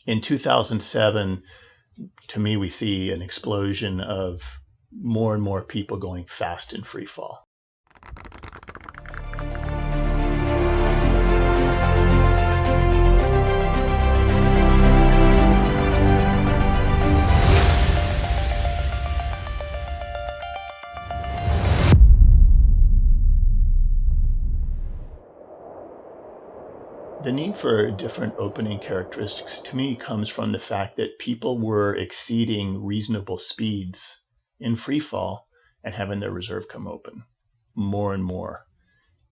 In 2007, to me, we see an explosion of more and more people going fast in free fall. The need for different opening characteristics to me comes from the fact that people were exceeding reasonable speeds in free fall and having their reserve come open more and more.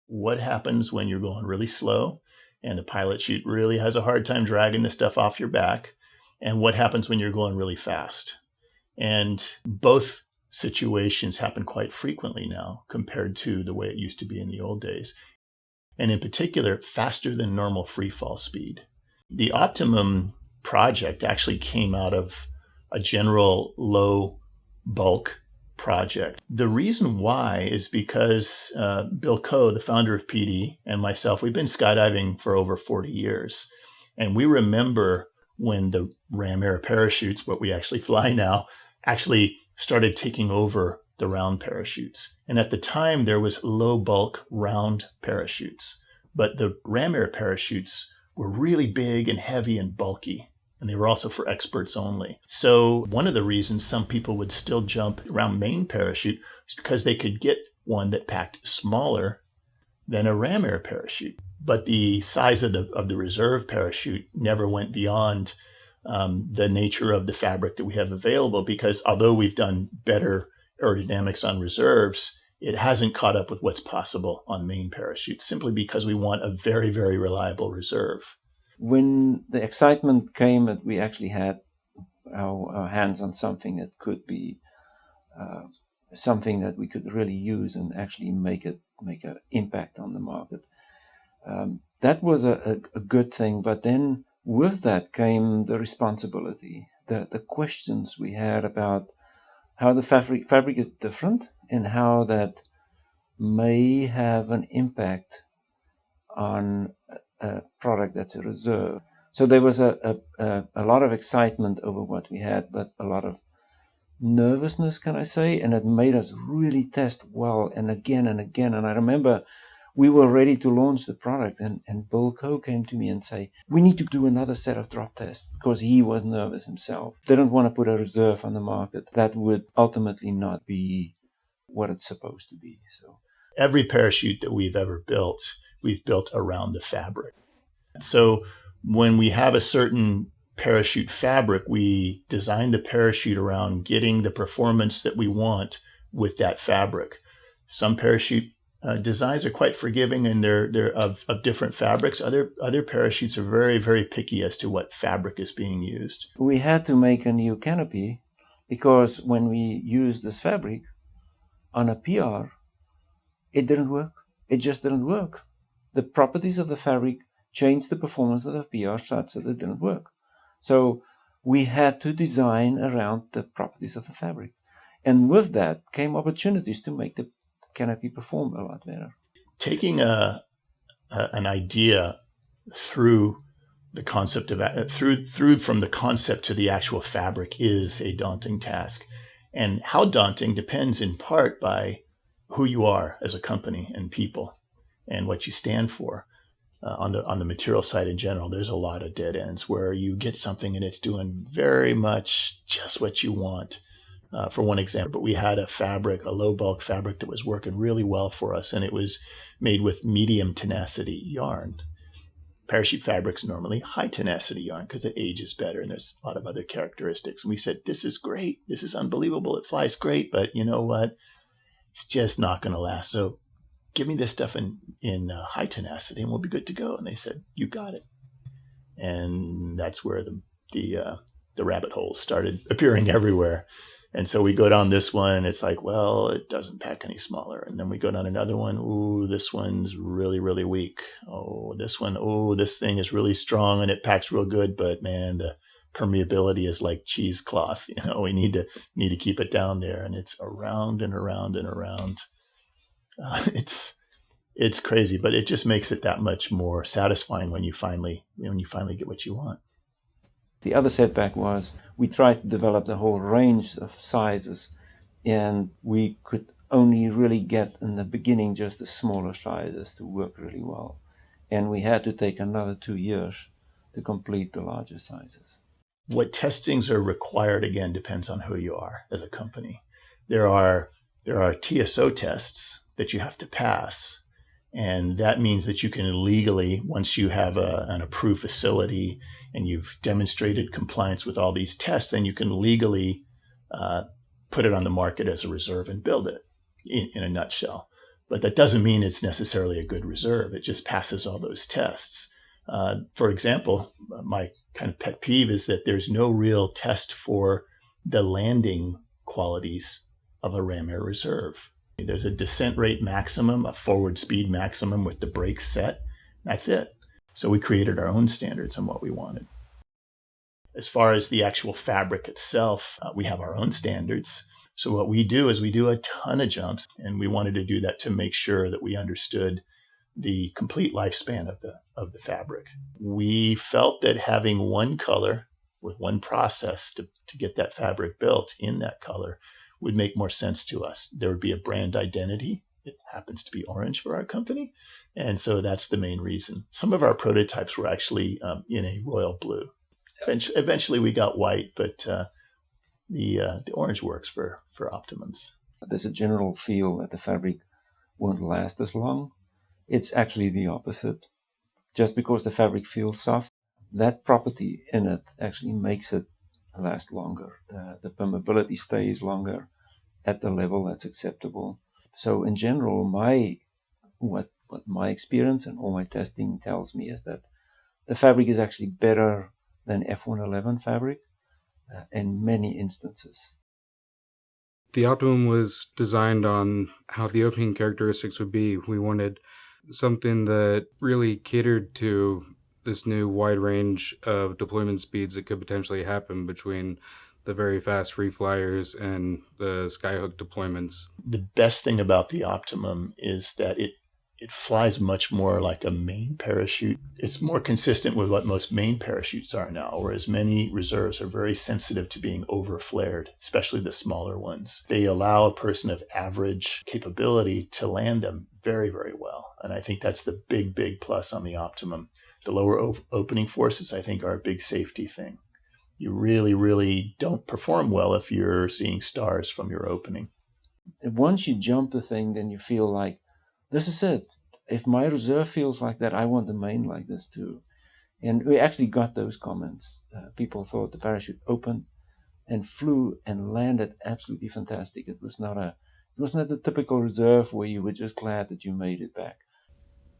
What happens when you're going really slow and the pilot chute really has a hard time dragging the stuff off your back? And what happens when you're going really fast? And both situations happen quite frequently now compared to the way it used to be in the old days. And in particular, faster than normal free fall speed. The Optimum project actually came out of a general low bulk project. The reason why is because Bill Coe, the founder of PD, and myself, we've been skydiving for over 40 years. And we remember when the Ram Air parachutes, what we actually fly now, actually started taking over the round parachutes. And at the time, there was low bulk round parachutes. But the Ram Air parachutes were really big and heavy and bulky. And they were also for experts only. So one of the reasons some people would still jump around main parachute is because they could get one that packed smaller than a Ram Air parachute. But the size of the reserve parachute never went beyond the nature of the fabric that we have available, because although we've done better aerodynamics on reserves, it hasn't caught up with what's possible on main parachutes, simply because we want a very, very reliable reserve. When the excitement came that we actually had our hands on something that could be something that we could really use and actually make an impact on the market, that was a good thing. But then with that came the responsibility, the questions we had about how the fabric is different and how that may have an impact on a product that's a reserve. So there was a lot of excitement over what we had, but a lot of nervousness, can I say, and it made us really test well and again and again. And I remember we were ready to launch the product, and Bill Coe came to me and say, we need to do another set of drop tests, because he was nervous himself. Didn't want to put a reserve on the market that would ultimately not be what it's supposed to be. So every parachute that we've ever built, we've built around the fabric. So when we have a certain parachute fabric, we design the parachute around getting the performance that we want with that fabric. Some parachute designs are quite forgiving, and they're of different fabrics. Other parachutes are very, very picky as to what fabric is being used. We had to make a new canopy, because when we used this fabric on a PR, it didn't work. It just didn't work. The properties of the fabric changed the performance of the PR such that it didn't work. So we had to design around the properties of the fabric. And with that came opportunities to make the canopy perform a lot better. Taking an idea through the concept of through from the concept to the actual fabric is a daunting task. And how daunting depends in part by who you are as a company and people and what you stand for. On the material side in general, there's a lot of dead ends where you get something and it's doing very much just what you want. For one example, but we had a low bulk fabric that was working really well for us, and it was made with medium tenacity yarn. Parachute fabric's normally high tenacity yarn because it ages better, and there's a lot of other characteristics. And we said, this is great. This is unbelievable. It flies great, but you know what? It's just not going to last. So give me this stuff in high tenacity and we'll be good to go. And they said, you got it. And that's where the rabbit holes started appearing everywhere. And so we go down this one and it's like, well, it doesn't pack any smaller. And then we go down another one. Ooh, this one's really, really weak. Oh, this one, oh, this thing is really strong and it packs real good. But man, the permeability is like cheesecloth. You know, we need to keep it down there. And it's around and around and around. It's crazy, but it just makes it that much more satisfying when you finally get what you want. The other setback was we tried to develop the whole range of sizes, and we could only really get in the beginning just the smaller sizes to work really well. And we had to take another 2 years to complete the larger sizes. What testings are required, again, depends on who you are as a company. There are TSO tests that you have to pass, and that means that you can legally, once you have an approved facility and you've demonstrated compliance with all these tests, then you can legally put it on the market as a reserve and build it in a nutshell. But that doesn't mean it's necessarily a good reserve. It just passes all those tests. For example, my kind of pet peeve is that there's no real test for the landing qualities of a ram air reserve. There's a descent rate maximum, a forward speed maximum with the brakes set. That's it. So we created our own standards on what we wanted. As far as the actual fabric itself, we have our own standards. So what we do is we do a ton of jumps, and we wanted to do that to make sure that we understood the complete lifespan of the fabric. We felt that having one color with one process to get that fabric built in that color would make more sense to us. There would be a brand identity. It happens to be orange for our company. And so that's the main reason. Some of our prototypes were actually in a royal blue. Eventually we got white, but the orange works for Optimums. There's a general feel that the fabric won't last as long. It's actually the opposite. Just because the fabric feels soft, that property in it actually makes it last longer. The permeability stays longer at the level that's acceptable. So in general, what my experience and all my testing tells me is that the fabric is actually better than F111 fabric in many instances. The Optimum was designed on how the opening characteristics would be. We wanted something that really catered to this new wide range of deployment speeds that could potentially happen between the very fast free flyers and the skyhook deployments. The best thing about the Optimum is that it flies much more like a main parachute. It's more consistent with what most main parachutes are now, whereas many reserves are very sensitive to being over-flared, especially the smaller ones. They allow a person of average capability to land them very, very well. And I think that's the big, big plus on the Optimum. The lower opening forces, I think, are a big safety thing. You really, really don't perform well if you're seeing stars from your opening. Once you jump the thing, then you feel like, this is it. If my reserve feels like that, I want the main like this too. And we actually got those comments. People thought the parachute opened and flew and landed absolutely fantastic. It was not a typical reserve where you were just glad that you made it back.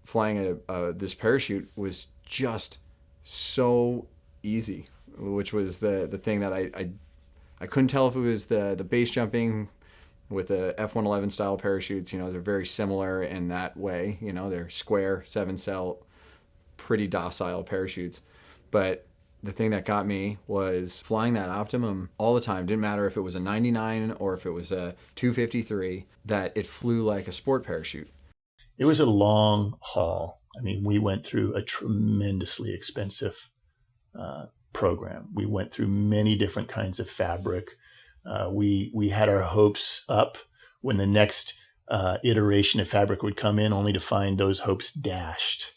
Flying this parachute was just so easy, which was the thing that I couldn't tell if it was the base jumping with the F111 style parachutes. They're very similar in that way. They're square, 7-cell, pretty docile parachutes. But the thing that got me was flying that Optimum all the time. Didn't matter if it was a 99 or if it was a 253, that it flew like a sport parachute. It was a long haul. I mean, we went through a tremendously expensive program. We went through many different kinds of fabric. We had our hopes up when the next iteration of fabric would come in, only to find those hopes dashed.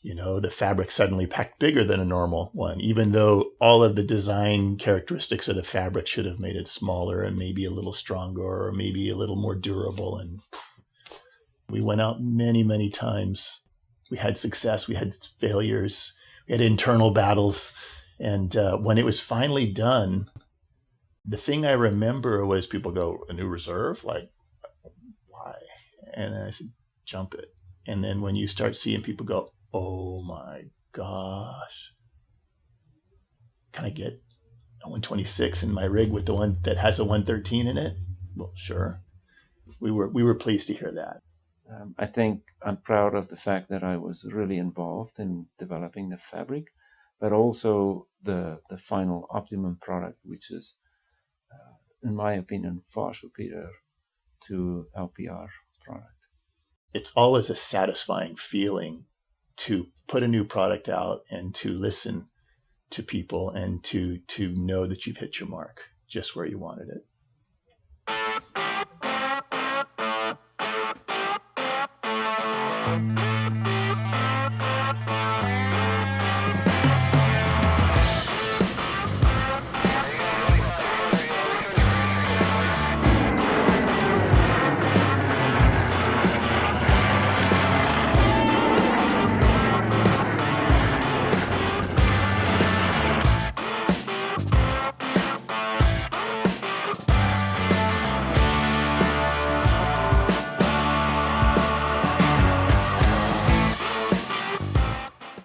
The fabric suddenly packed bigger than a normal one, even though all of the design characteristics of the fabric should have made it smaller and maybe a little stronger or maybe a little more durable. And we went out many, many times. We had success, we had failures, we had internal battles. And when it was finally done, the thing I remember was people go, a new reserve? Like, why? And I said, jump it. And then when you start seeing people go, oh my gosh, can I get a 126 in my rig with the one that has a 113 in it? Well, sure. We were pleased to hear that. I think I'm proud of the fact that I was really involved in developing the fabric, but also the final Optimum product, which is, in my opinion, far superior to LPR product. It's always a satisfying feeling to put a new product out and to listen to people and to know that you've hit your mark just where you wanted it.